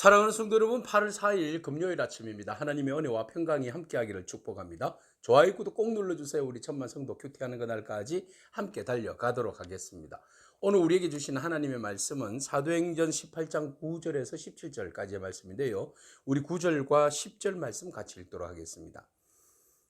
사랑하는 성도 여러분, 8월 4일 금요일 아침입니다. 하나님의 은혜와 평강이 함께하기를 축복합니다. 좋아요, 구독 꼭 눌러주세요. 우리 천만 성도 큐티하는 그날까지 함께 달려가도록 하겠습니다. 오늘 우리에게 주신 하나님의 말씀은 사도행전 18장 9절에서 17절까지의 말씀인데요. 우리 9절과 10절 말씀 같이 읽도록 하겠습니다.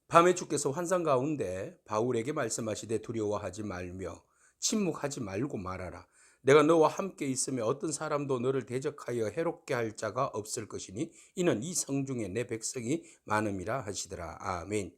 밤에 주께서 환상 가운데 바울에게 말씀하시되 두려워하지 말며 침묵하지 말고 말하라. 내가 너와 함께 있으며 어떤 사람도 너를 대적하여 해롭게 할 자가 없을 것이니 이는 이 성중에 내 백성이 많음이라 하시더라. 아멘.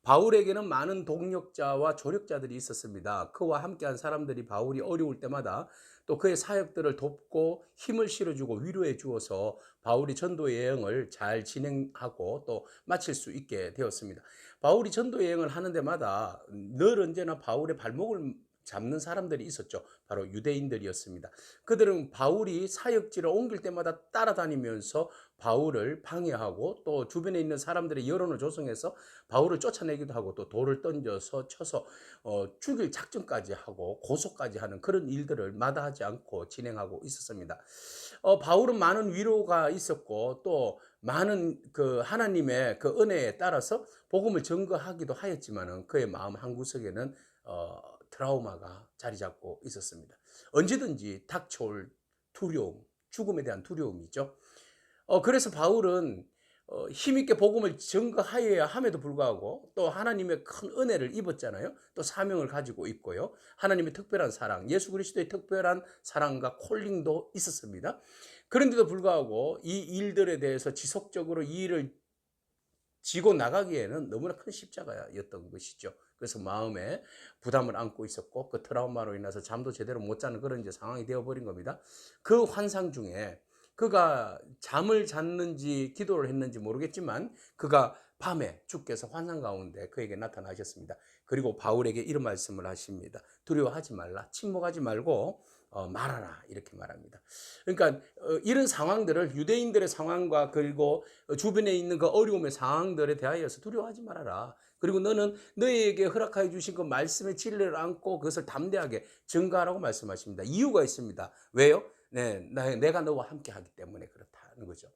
바울에게는 많은 동력자와 조력자들이 있었습니다. 그와 함께한 사람들이 바울이 어려울 때마다 또 그의 사역들을 돕고 힘을 실어주고 위로해 주어서 바울이 전도 여행을 잘 진행하고 또 마칠 수 있게 되었습니다. 바울이 전도 여행을 하는 데마다 늘 언제나 바울의 발목을 잡는 사람들이 있었죠. 바로 유대인들이었습니다. 그들은 바울이 사역지를 옮길 때마다 따라다니면서 바울을 방해하고 또 주변에 있는 사람들의 여론을 조성해서 바울을 쫓아내기도 하고 또 돌을 던져서 쳐서 죽일 작전까지 하고 고소까지 하는 그런 일들을 마다하지 않고 진행하고 있었습니다. 바울은 많은 위로가 있었고 또 많은 그 하나님의 그 은혜에 따라서 복음을 전거하기도 하였지만은 그의 마음 한구석에는 트라우마가 자리 잡고 있었습니다. 언제든지 닥쳐올 두려움, 죽음에 대한 두려움이죠. 그래서 바울은 힘있게 복음을 전거하여야 함에도 불구하고 또 하나님의 큰 은혜를 입었잖아요. 또 사명을 가지고 있고요. 하나님의 특별한 사랑, 예수 그리스도의 특별한 사랑과 콜링도 있었습니다. 그런데도 불구하고 이 일들에 대해서 지속적으로 이 일을 지고 나가기에는 너무나 큰 십자가였던 것이죠. 그래서 마음에 부담을 안고 있었고 그 트라우마로 인해서 잠도 제대로 못 자는 그런 이제 상황이 되어버린 겁니다. 그 환상 중에 그가 잠을 잤는지 기도를 했는지 모르겠지만 그가 밤에 주께서 환상 가운데 그에게 나타나셨습니다. 그리고 바울에게 이런 말씀을 하십니다. 두려워하지 말라, 침묵하지 말고 말하라, 이렇게 말합니다. 그러니까 이런 상황들을 유대인들의 상황과 그리고 주변에 있는 그 어려움의 상황들에 대하여서 두려워하지 말아라. 그리고 너는 너희에게 허락하여 주신 그 말씀의 진리를 안고 그것을 담대하게 증거하라고 말씀하십니다. 이유가 있습니다. 왜요? 네, 내가 너와 함께 하기 때문에 그렇다는 거죠.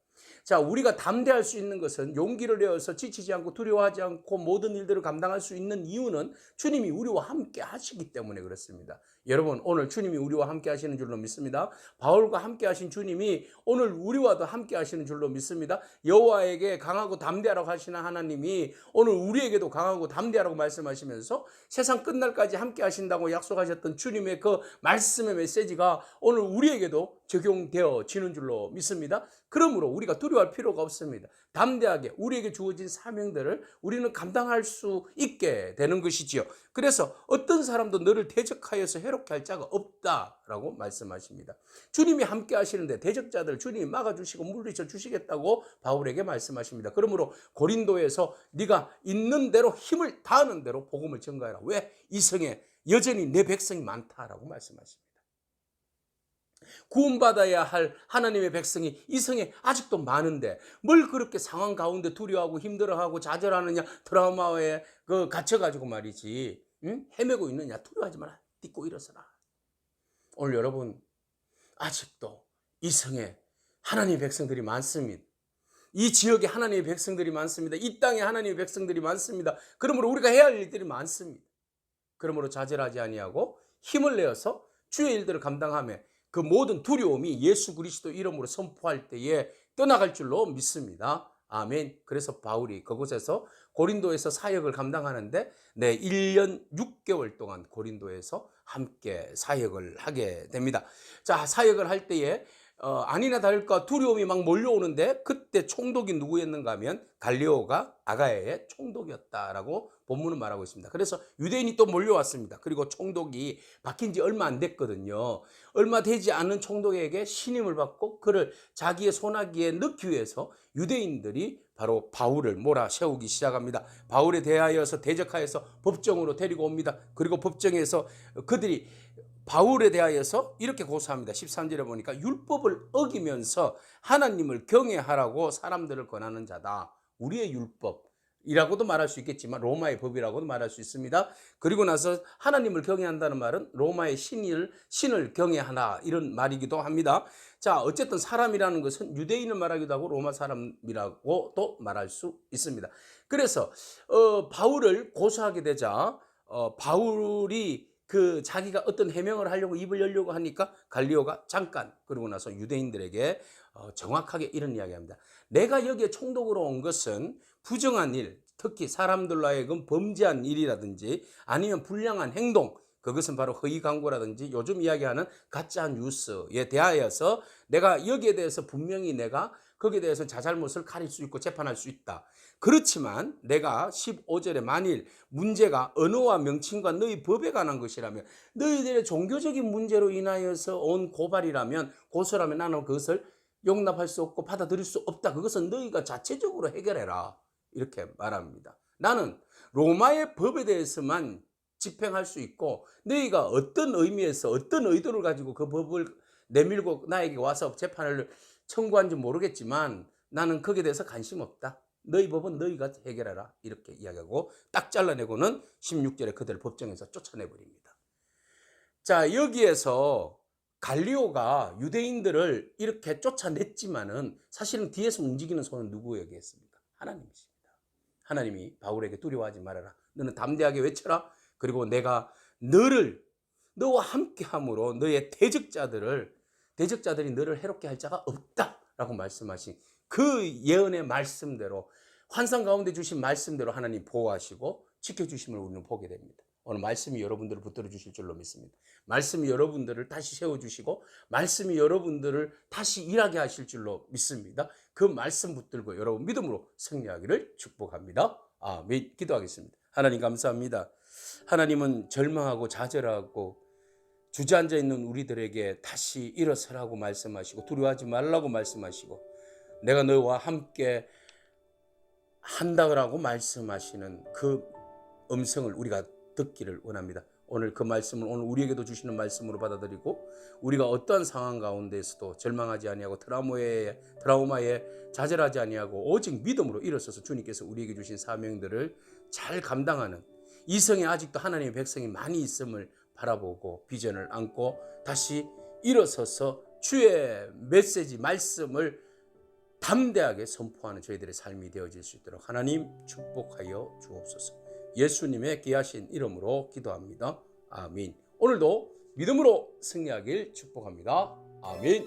자, 우리가 담대할 수 있는 것은 용기를 내어서 지치지 않고 두려워하지 않고 모든 일들을 감당할 수 있는 이유는 주님이 우리와 함께 하시기 때문에 그렇습니다. 여러분, 오늘 주님이 우리와 함께 하시는 줄로 믿습니다. 바울과 함께 하신 주님이 오늘 우리와도 함께 하시는 줄로 믿습니다. 여호와에게 강하고 담대하라고 하시는 하나님이 오늘 우리에게도 강하고 담대하라고 말씀하시면서 세상 끝날까지 함께 하신다고 약속하셨던 주님의 그 말씀의 메시지가 오늘 우리에게도 적용되어지는 줄로 믿습니다. 그러므로 우리가 두려워할 필요가 없습니다. 담대하게 우리에게 주어진 사명들을 우리는 감당할 수 있게 되는 것이지요. 그래서 어떤 사람도 너를 대적하여서 해롭게 할 자가 없다라고 말씀하십니다. 주님이 함께 하시는데 대적자들 주님이 막아주시고 물리쳐 주시겠다고 바울에게 말씀하십니다. 그러므로 고린도에서 네가 있는 대로 힘을 다하는 대로 복음을 전가해라. 왜? 이 성에 여전히 내 백성이 많다라고 말씀하십니다. 구원받아야 할 하나님의 백성이 이 성에 아직도 많은데 뭘 그렇게 상황 가운데 두려워하고 힘들어하고 좌절하느냐, 트라우마에 갇혀가지고 말이지, 헤매고 있느냐. 두려워하지 마라. 딛고 일어서라. 오늘 여러분, 아직도 이 성에 하나님의 백성들이 많습니다. 이 지역에 하나님의 백성들이 많습니다. 이 땅에 하나님의 백성들이 많습니다. 그러므로 우리가 해야 할 일들이 많습니다. 그러므로 좌절하지 아니하고 힘을 내어서 주의 일들을 감당하며 그 모든 두려움이 예수 그리스도 이름으로 선포할 때에 떠나갈 줄로 믿습니다. 아멘. 그래서 바울이 그곳에서 고린도에서 사역을 감당하는데 1년 6개월 동안 고린도에서 함께 사역을 하게 됩니다. 자, 사역을 할 때에 아니나 다를까 두려움이 막 몰려오는데 그때 총독이 누구였는가 하면 갈리오가 아가야의 총독이었다라고 본문은 말하고 있습니다. 그래서 유대인이 또 몰려왔습니다. 그리고 총독이 바뀐 지 얼마 안 됐거든요. 얼마 되지 않은 총독에게 신임을 받고 그를 자기의 손아귀에 넣기 위해서 유대인들이 바로 바울을 몰아세우기 시작합니다. 바울에 대하여서 대적하여서 법정으로 데리고 옵니다. 그리고 법정에서 그들이 바울에 대하여서 이렇게 고소합니다. 13절에 보니까 율법을 어기면서 하나님을 경외하라고 사람들을 권하는 자다. 우리의 율법, 이라고도 말할 수 있겠지만 로마의 법이라고도 말할 수 있습니다. 그리고 나서 하나님을 경외한다는 말은 로마의 신을 경외하나 이런 말이기도 합니다. 자, 어쨌든 사람이라는 것은 유대인을 말하기도 하고 로마 사람이라고도 말할 수 있습니다. 그래서 바울을 고소하게 되자 바울이 자기가 어떤 해명을 하려고 입을 열려고 하니까 갈리오가 잠깐, 그러고 나서 유대인들에게 정확하게 이런 이야기합니다. 내가 여기에 총독으로 온 것은 부정한 일, 특히 사람들로 하여금 범죄한 일이라든지 아니면 불량한 행동, 그것은 바로 허위 광고라든지 요즘 이야기하는 가짜 뉴스에 대하여서 내가 여기에 대해서 분명히 내가 거기에 대해서 자잘못을 가릴 수 있고 재판할 수 있다. 그렇지만 내가 15절에 만일 문제가 언어와 명칭과 너희 법에 관한 것이라면, 너희들의 종교적인 문제로 인하여서 온 고발이라면, 고소라면 나는 그것을 용납할 수 없고 받아들일 수 없다. 그것은 너희가 자체적으로 해결해라. 이렇게 말합니다. 나는 로마의 법에 대해서만 집행할 수 있고 너희가 어떤 의미에서 어떤 의도를 가지고 그 법을 내밀고 나에게 와서 재판을 청구한지 모르겠지만 나는 거기에 대해서 관심 없다. 너희 법은 너희가 해결해라. 이렇게 이야기하고 딱 잘라내고는 16절에 그들을 법정에서 쫓아내버립니다. 자, 여기에서 갈리오가 유대인들을 이렇게 쫓아냈지만은 사실은 뒤에서 움직이는 손은 누구에게였습니까? 하나님이십니다. 하나님이 바울에게 두려워하지 말아라. 너는 담대하게 외쳐라. 그리고 내가 너와 함께함으로 너의 대적자들이 너를 해롭게 할 자가 없다라고 말씀하신 그 예언의 말씀대로, 환상 가운데 주신 말씀대로 하나님 보호하시고 지켜주심을 우리는 보게 됩니다. 오늘 말씀이 여러분들을 붙들어 주실 줄로 믿습니다. 말씀이 여러분들을 다시 세워주시고 말씀이 여러분들을 다시 일하게 하실 줄로 믿습니다. 그 말씀 붙들고 여러분 믿음으로 승리하기를 축복합니다. 아멘. 기도하겠습니다. 하나님 감사합니다. 하나님은 절망하고 좌절하고 주저앉아 있는 우리들에게 다시 일어서라고 말씀하시고 두려워하지 말라고 말씀하시고 내가 너와 함께 한다고 말씀하시는 그 음성을 우리가 듣기를 원합니다. 오늘 그 말씀을 오늘 우리에게도 주시는 말씀으로 받아들이고 우리가 어떠한 상황 가운데서도 절망하지 아니하고 트라우마에 좌절하지 아니하고 오직 믿음으로 일어서서 주님께서 우리에게 주신 사명들을 잘 감당하는, 이성에 아직도 하나님의 백성이 많이 있음을 바라보고 비전을 안고 다시 일어서서 주의 메시지 말씀을 담대하게 선포하는 저희들의 삶이 되어질 수 있도록 하나님 축복하여 주옵소서. 예수님의 귀하신 이름으로 기도합니다. 아멘. 오늘도 믿음으로 승리하길 축복합니다. 아멘.